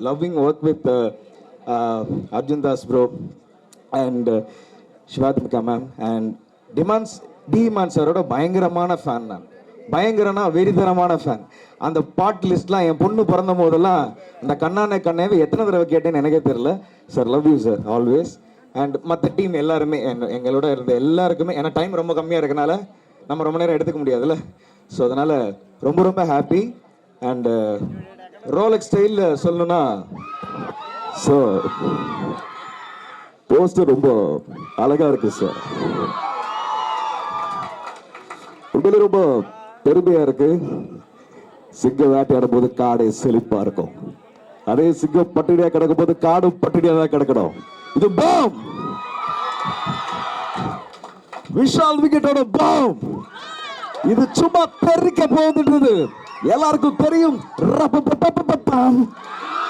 loving work with Arjun Das bro and Shivadmika ma'am and demon சாரோட பயங்கரமான fan நான். பயங்கரனா வெறித்தனமான ஃபேன். அந்த பாட் லிஸ்ட்லாம் என் பொண்ணு பிறந்த போதெல்லாம் இந்த கண்ணானே கண்ணேவே எத்தனை தடவை கேட்டேன்னு எனக்கே தெரியல. Sir love you sir always. And மற்ற டீம் எல்லாருமே எங்களோட இருந்த எல்லாருக்குமே, ஏன்னா டைம் ரொம்ப கம்மியாக இருக்கனால நம்ம ரொம்ப நேரம் எடுத்துக்க முடியாதுல்ல. ஸோ அதனால் ரொம்ப ரொம்ப ஹாப்பி. அண்டு ரோலெக்ஸ் ஸ்டைலில் சொல்லணும்னா, ஸோ போஸ்டர் ரொம்ப அழகாக இருக்குது சார். உண்மையிலே ரொம்ப பெருமையாக இருக்கு. சிங்கம் வேட்டையாடும் போது காடை செழிப்பா இருக்கும். அதே சிங்கம் பட்டினியா கிடக்கும் போது காடும் பட்டினியா தான் கிடக்கணும். இது பாம், விஷால் விக்கெட்டோட பாம். இது சும்மா தெரிக்க போகுதுன்றது எல்லாருக்கும் தெரியும்.